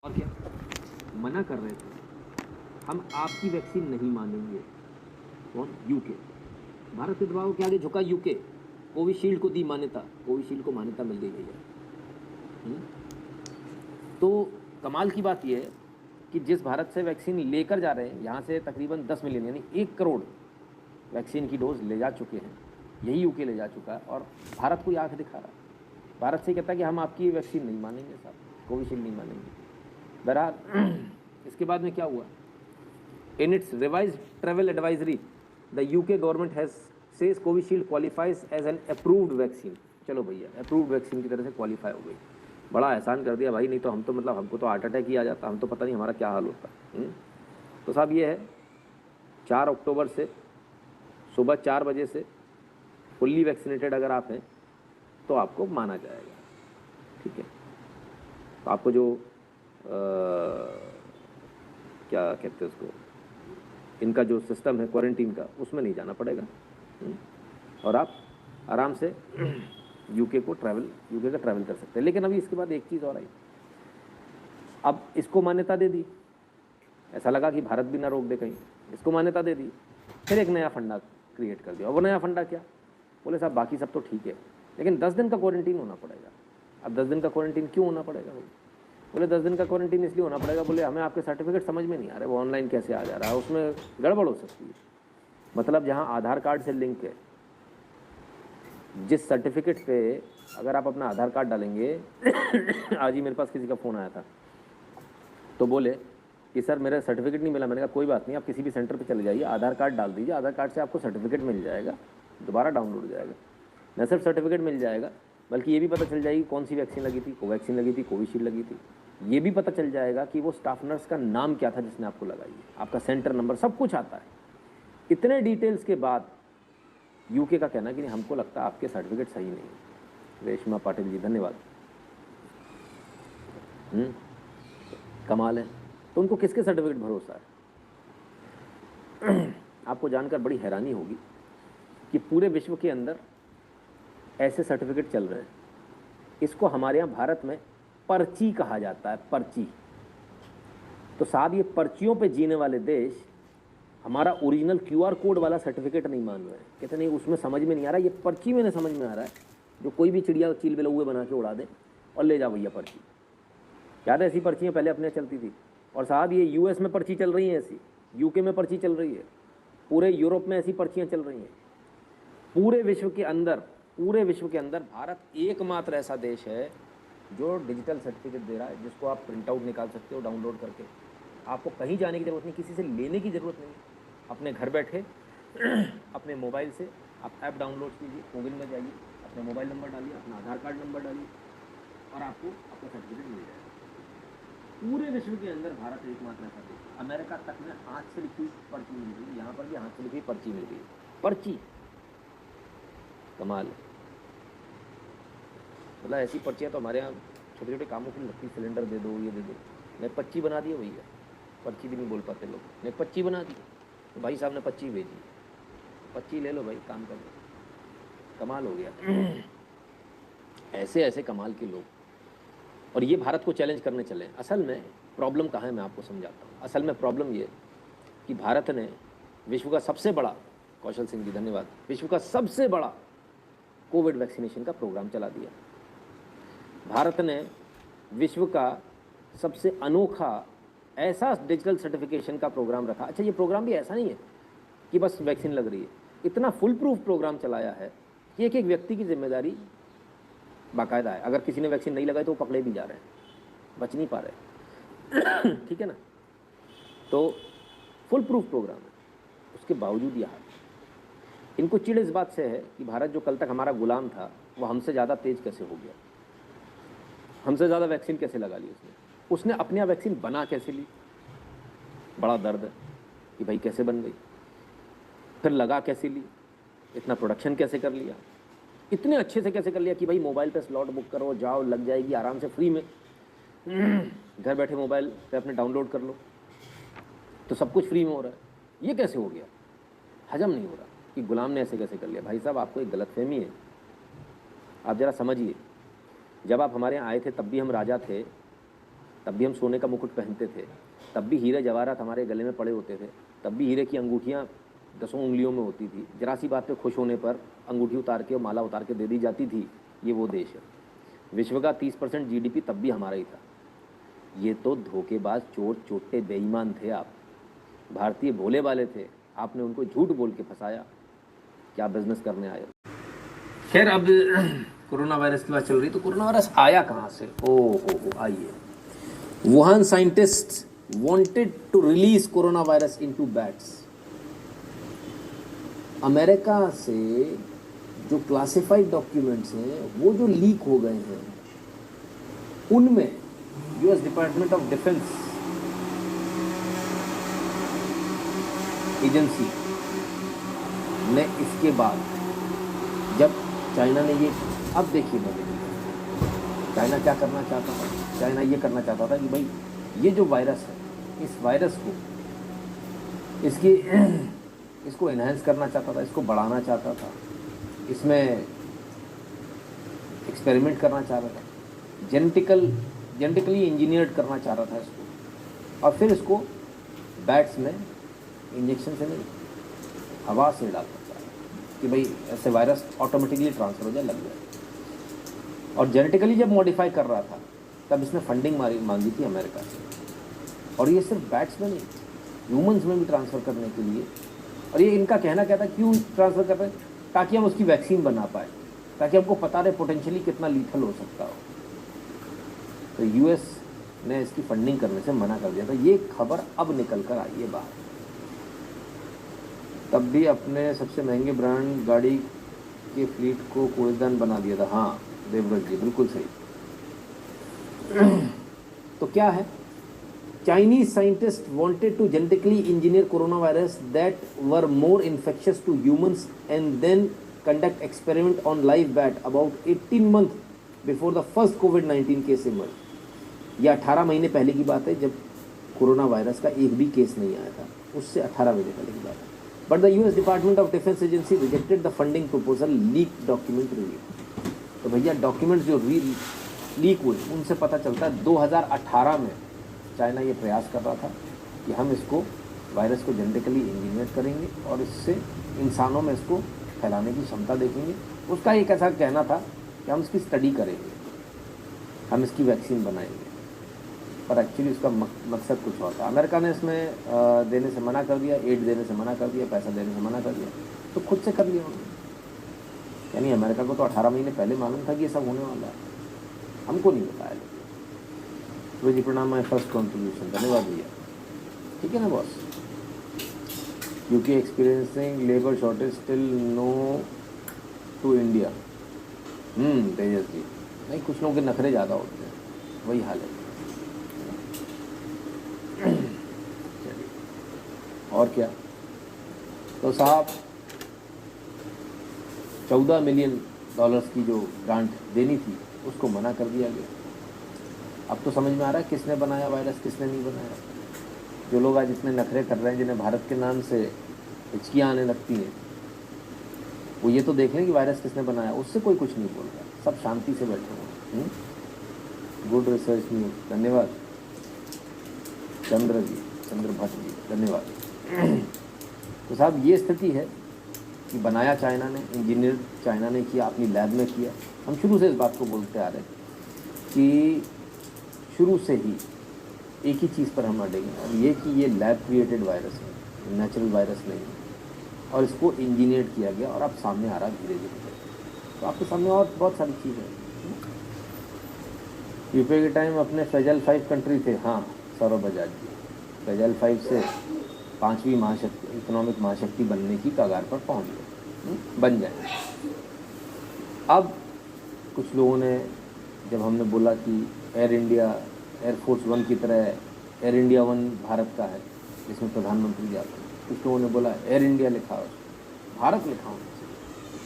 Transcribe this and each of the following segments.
और क्या मना कर रहे थे, हम आपकी वैक्सीन नहीं मानेंगे। कौन? यूके। भारत के दबाव के आगे झुका यूके, कोविशील्ड को दी मान्यता, कोविशील्ड को मान्यता मिल गई है। तो कमाल की बात यह है कि जिस भारत से वैक्सीन लेकर जा रहे हैं, यहाँ से तकरीबन 10 मिलियन यानी 1 करोड़ वैक्सीन की डोज ले जा चुके हैं, यही यूके ले जा चुका है और भारत को आंख दिखा रहा है। भारत से कहता है कि हम आपकी वैक्सीन नहीं मानेंगे साहब, कोविशील्ड नहीं मानेंगे। बहरहाल इसके बाद में क्या हुआ? In its revised travel advisory the UK government has says Covishield qualifies as an approved vaccine. चलो भैया, अप्रूव्ड वैक्सीन की तरह से क्वालिफाई हो गई। बड़ा एहसान कर दिया भाई, नहीं तो हम तो मतलब हमको तो हार्ट अटैक ही आ जाता, हम तो पता नहीं हमारा क्या हाल होता। तो साहब ये है 4 अक्टूबर से सुबह 4 बजे से फुल्ली वैक्सीनेटेड अगर आप हैं तो आपको माना जाएगा, ठीक है। तो आपको जो क्या कहते हैं उसको, इनका जो सिस्टम है क्वारंटीन का, उसमें नहीं जाना पड़ेगा और आप आराम से यूके का ट्रैवल कर सकते हैं। लेकिन अभी इसके बाद एक चीज़ और आई, अब इसको मान्यता दे दी, ऐसा लगा कि भारत भी ना रोक दे कहीं, इसको मान्यता दे दी, फिर एक नया फंडा क्रिएट कर दिया। और वो नया फंडा क्या? बोले साहब बाकी सब तो ठीक है लेकिन 10 दिन का क्वारंटीन होना पड़ेगा। अब 10 दिन का क्वारंटीन क्यों होना पड़ेगा? बोले 10 दिन का क्वारंटीन इसलिए होना पड़ेगा, बोले हमें आपके सर्टिफिकेट समझ में नहीं आ रहे, वो ऑनलाइन कैसे आ जा रहा है, उसमें गड़बड़ हो सकती है। मतलब जहाँ आधार कार्ड से लिंक है, जिस सर्टिफिकेट पे अगर आप अपना आधार कार्ड डालेंगे आज ही मेरे पास किसी का फ़ोन आया था, तो बोले कि सर मेरा सर्टिफिकेट नहीं मिला। मैंने कहा कोई बात नहीं, आप किसी भी सेंटर पे चले जाइए, आधार कार्ड डाल दीजिए, आधार कार्ड से आपको सर्टिफिकेट मिल जाएगा, दोबारा डाउनलोड हो जाएगा। न सिर्फ सर्टिफिकेट मिल जाएगा बल्कि ये भी पता चल जाएगी कौन सी वैक्सीन लगी थी, कोवैक्सीन लगी थी, कोविशील्ड लगी थी। ये भी पता चल जाएगा कि वो स्टाफ नर्स का नाम क्या था जिसने आपको लगाई है, आपका सेंटर नंबर, सब कुछ आता है। इतने डिटेल्स के बाद यूके का कहना कि नहीं, हमको लगता है आपके सर्टिफिकेट सही नहीं है। रेशमा पाटिल जी धन्यवाद। कमाल है। तो उनको किसके सर्टिफिकेट भरोसा है? आपको जानकर बड़ी हैरानी होगी कि पूरे विश्व के अंदर ऐसे सर्टिफिकेट चल रहे हैं। इसको हमारे यहाँ भारत में पर्ची कहा जाता है, पर्ची। तो साहब ये पर्चियों पे जीने वाले देश हमारा ओरिजिनल क्यूआर कोड वाला सर्टिफिकेट नहीं मान रहे हैं। कहते नहीं उसमें समझ में नहीं आ रहा, ये पर्ची में समझ में आ रहा है, जो कोई भी चिड़िया चील बिलौए बना के उड़ा दे और ले जा भैया पर्ची। याद है ऐसी पर्चियाँ पहले अपने चलती थी। और साहब ये यूएस में पर्ची चल रही है ऐसी, यूके में पर्ची चल रही है, पूरे यूरोप में ऐसी पर्चियाँ चल रही हैं। पूरे विश्व के अंदर भारत एकमात्र ऐसा देश है जो डिजिटल सर्टिफिकेट दे रहा है, जिसको आप प्रिंट आउट निकाल सकते हो डाउनलोड करके। आपको कहीं जाने की ज़रूरत नहीं, किसी से लेने की ज़रूरत नहीं। अपने घर बैठे अपने मोबाइल से आप ऐप डाउनलोड कीजिए, गूगल में जाइए, अपना मोबाइल नंबर डालिए, अपना आधार कार्ड नंबर डालिए और आपको अपना सर्टिफिकेट मिल जाएगा। पूरे विश्व के अंदर भारत एकमात्र ऐसा देश है। अमेरिका तक में हाथ से लिखी पर्ची मिल रही है, यहाँ पर भी हाथ से लिखी पर्ची मिल रही है। पर्ची, कमाल है। मतलब ऐसी पर्चियाँ तो हमारे यहाँ छोटे छोटे कामों के लिए लगती, सिलेंडर दे दो, ये दे दो। मैं पर्ची बना दिया भैया, पर्ची भी नहीं बोल पाते लोग, ने पर्ची बना दी, तो भाई साहब ने पर्ची भेजी, पर्ची ले लो भाई, काम कर लो। कमाल हो गया। ऐसे ऐसे कमाल के लोग, और ये भारत को चैलेंज करने चले। असल में प्रॉब्लम कहाँ है मैं आपको समझाता हूँ। असल में प्रॉब्लम ये कि भारत ने विश्व का सबसे बड़ा, कौशल सिंह जी धन्यवाद, विश्व का सबसे बड़ा कोविड वैक्सीनेशन का प्रोग्राम चला दिया। भारत ने विश्व का सबसे अनोखा ऐसा डिजिटल सर्टिफिकेशन का प्रोग्राम रखा। अच्छा ये प्रोग्राम भी ऐसा नहीं है कि बस वैक्सीन लग रही है, इतना फुल प्रूफ प्रोग्राम चलाया है कि एक एक व्यक्ति की जिम्मेदारी बाकायदा है। अगर किसी ने वैक्सीन नहीं लगाई तो वो पकड़े भी जा रहे हैं, बच नहीं पा रहे। ठीक है ना? तो फुल प्रूफ प्रोग्राम है। उसके बावजूद यह हाल, इनको चिढ़ इस बात से है कि भारत जो कल तक हमारा गुलाम था वो हमसे ज़्यादा तेज कैसे हो गया, हमसे ज़्यादा वैक्सीन कैसे लगा ली उसने अपने यहाँ वैक्सीन बना कैसे ली। बड़ा दर्द है कि भाई कैसे बन गई, फिर लगा कैसे ली, इतना प्रोडक्शन कैसे कर लिया, इतने अच्छे से कैसे कर लिया कि भाई मोबाइल पे स्लॉट बुक करो, जाओ, लग जाएगी आराम से फ्री में, घर बैठे मोबाइल पे अपने डाउनलोड कर लो, तो सब कुछ फ्री में हो रहा है। ये कैसे हो गया? हजम नहीं हो रहा कि गुलाम ने ऐसे कैसे कर लिया। भाई साहब आपको एक गलतफहमी है, आप ज़रा समझिए। जब आप हमारे यहाँ आए थे तब भी हम राजा थे, तब भी हम सोने का मुकुट पहनते थे, तब भी हीरे जवाहरात हमारे गले में पड़े होते थे, तब भी हीरे की अंगूठियाँ 10 उंगलियों में होती थी, जरा सी बात पे खुश होने पर अंगूठी उतार के और माला उतार के दे दी जाती थी। ये वो देश है। विश्व का 30% जीडीपी तब भी हमारा ही था। ये तो धोखेबाज, चोर चोटे बेईमान थे आप। भारतीय भोले वाले थे, आपने उनको झूठ बोल के फंसाया। क्या बिजनेस करने आए। खैर, अब कोरोना वायरस की बात चल रही, तो कोरोना वायरस आया कहाँ से? ओ आइए। Wuhan scientist wanted to release corona virus into bats. America से जो क्लासिफाइड डॉक्यूमेंट्स हैं वो जो लीक हो गए हैं, उनमें US department of defence agency ने इसके बाद जब चाइना ने ये, अब देखिए चाइना क्या करना चाहता था। चाइना ये करना चाहता था कि भाई ये जो वायरस है, इस वायरस को इसको एनहांस करना चाहता था, इसको बढ़ाना चाहता था, इसमें एक्सपेरिमेंट करना चाह रहा था, जेनेटिकली इंजीनियर्ड करना चाह रहा था इसको, और फिर इसको बैट्स में इंजेक्शन से नहीं, हवा से डालना चाह रहा था कि भाई ऐसे वायरस ऑटोमेटिकली ट्रांसफर हो जाए, लग जाए। और जेनेटिकली जब मॉडिफाई कर रहा था तब इसने फंडिंग मांगी थी अमेरिका से, और ये सिर्फ बैट्स में नहीं, ह्यूमंस में भी ट्रांसफ़र करने के लिए। और ये इनका कहना क्या था, क्यों ट्रांसफ़र कर रहे हैं? ताकि हम उसकी वैक्सीन बना पाए, ताकि हमको पता रहे पोटेंशियली कितना लीथल हो सकता हो। तो यूएस ने इसकी फंडिंग करने से मना कर दिया था। ये खबर अब निकल कर आई है बाहर। तब भी अपने सबसे महंगे ब्रांड गाड़ी के फ्लीट को कूड़ेदान बना दिया था। हाँ देवव्रत जी, बिल्कुल सही। तो क्या है, Chinese scientists wanted to genetically engineer coronavirus that were more infectious to humans and then conduct experiment on live bat about 18 months before the first COVID-19 case emerged। यह 18 महीने पहले की बात है, जब कोरोना वायरस का एक भी केस नहीं आया था, उससे 18 महीने पहले की बात है। But the US department of defence agency rejected the funding proposal, leak document review. तो भैया डॉक्यूमेंट्स जो लीक हुए उनसे पता चलता है 2018 में चाइना ये प्रयास कर रहा था कि हम इसको वायरस को जेनेटिकली इंजीनियर करेंगे और इससे इंसानों में इसको फैलाने की क्षमता देखेंगे। उसका एक ऐसा कहना था कि हम इसकी स्टडी करेंगे, हम इसकी वैक्सीन बनाएंगे, पर एक्चुअली उसका मकसद कुछ और था। अमेरिका ने इसमें देने से मना कर दिया, एड देने से मना कर दिया, पैसा देने से मना कर दिया, तो खुद से कर लिया उन्होंने। यानी अमेरिका को तो 18 महीने पहले मालूम था कि ये सब होने वाला है, हमको नहीं बताया। तो जी प्रणाम, माई फर्स्ट कॉन्ट्रीब्यूशन, धन्यवाद भैया। ठीक है ना boss. UK experiencing labour shortage still no to India. Tejas ji, नहीं कुछ लोगों के नखरे ज़्यादा होते हैं, वही हाल है। चलिए और क्या, तो साहब $14 मिलियन की जो ग्रांट देनी थी उसको मना कर दिया गया। अब तो समझ में आ रहा है किसने बनाया वायरस, किसने नहीं बनाया। जो लोग आज इतने नखरे कर रहे हैं, जिन्हें भारत के नाम से हिचकियाँ आने लगती हैं, वो ये तो देख लें कि वायरस किसने बनाया, उससे कोई कुछ नहीं बोल रहा, सब शांति से बैठे हुए। गुड रिसर्च न्यूज, धन्यवाद। चंद्र भट्ट जी, धन्यवाद। तो साहब ये स्थिति है कि बनाया चाइना ने, इंजीनियर चाइना ने किया, अपनी लैब में किया। हम शुरू से इस बात को बोलते आ रहे कि शुरू से ही एक ही चीज़ पर हम अड़ेंगे, और ये कि ये लैब क्रिएटेड वायरस है, नेचुरल वायरस नहीं है, और इसको इंजीनियर किया गया और अब सामने आ रहा धीरे धीरे। तो आपके सामने और बहुत सारी चीज़ें हैं। यूपीए के टाइम अपने फ्रेजाइल 5 कंट्री थे। हाँ सौरभ बजाज जी, फ्रेजाइल 5 से 5वीं महाशक्ति, इकोनॉमिक महाशक्ति बनने की कगार पर पहुँच गए, बन जाए। अब कुछ लोगों ने, जब हमने बोला कि एयर इंडिया, एयरफोर्स 1 की तरह एयर इंडिया 1 भारत का है जिसमें प्रधानमंत्री जाते हैं, कुछ लोगों ने बोला एयर इंडिया लिखा हो, भारत लिखा हो,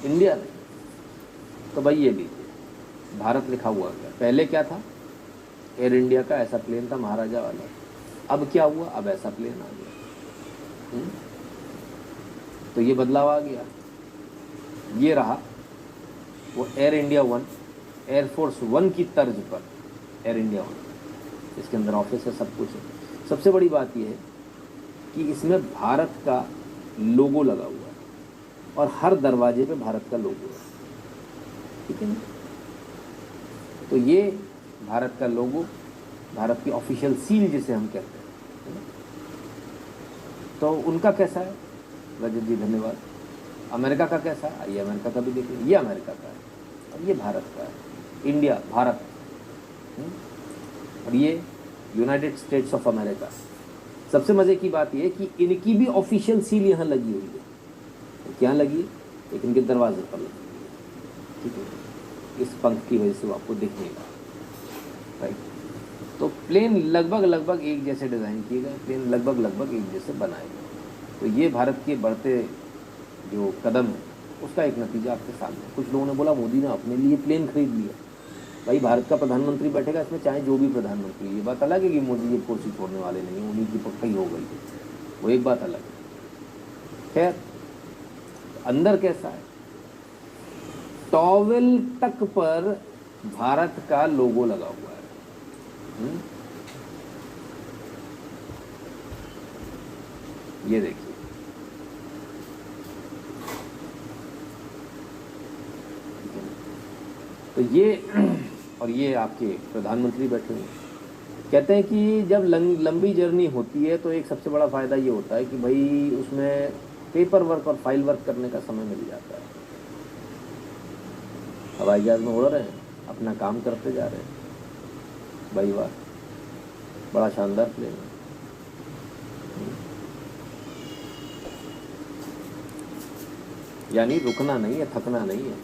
इंडिया नहीं। तो भाई ये लीजिए, भारत लिखा हुआ गया। पहले क्या था, एयर इंडिया का ऐसा प्लेन था महाराजा वाला। अब क्या हुआ, अब ऐसा प्लेन आ गया। तो ये बदलाव आ गया। ये रहा वो एयर इंडिया 1, एयरफोर्स 1 की तर्ज पर एयर इंडिया 1। इसके अंदर ऑफिस है, सब कुछ है। सबसे बड़ी बात यह है कि इसमें भारत का लोगो लगा हुआ है और हर दरवाजे पे भारत का लोगो है, ठीक है ना। तो ये भारत का लोगो, भारत की ऑफिशियल सील जिसे हम कहते हैं, है ना। तो उनका कैसा है रजत जी, धन्यवाद। अमेरिका का कैसा है, आइए अमेरिका का भी देखिए। ये अमेरिका का है और ये भारत का है, इंडिया, भारत। और ये यूनाइटेड स्टेट्स ऑफ अमेरिका। सबसे मज़े की बात यह है कि इनकी भी ऑफिशियल सील यहाँ लगी हुई है। तो क्या लगी है, एक इनके दरवाजे पर लगी हुई है, ठीक है। इस पंख की वजह से वो आपको दिख नहीं रहा, राइट। तो प्लेन लगभग एक जैसे डिज़ाइन किए गए, प्लेन लगभग एक जैसे बनाए गए। तो ये भारत के बढ़ते जो कदम है उसका एक नतीजा आपके सामने। कुछ लोगों ने बोला मोदी ने अपने लिए प्लेन खरीद लिया। भाई भारत का प्रधानमंत्री बैठेगा इसमें, चाहे जो भी प्रधानमंत्री, ये बात अलग है कि मोदी ये कुर्सी छोड़ने वाले नहीं, उन्हीं की पक्की हो गई, वो एक बात अलग है। खैर, अंदर कैसा है, टॉवेल तक पर भारत का लोगो लगा हुआ है। ये देखिए, तो ये और ये आपके प्रधानमंत्री बैठे हुए। कहते हैं कि जब लंबी जर्नी होती है तो एक सबसे बड़ा फ़ायदा ये होता है कि भाई उसमें पेपर वर्क और फाइल वर्क करने का समय मिल जाता है। हवाई जहाज़ में उड़ रहे हैं, अपना काम करते जा रहे हैं, भाई वाह, बड़ा शानदार प्लेन है। यानी रुकना नहीं है, थकना नहीं है।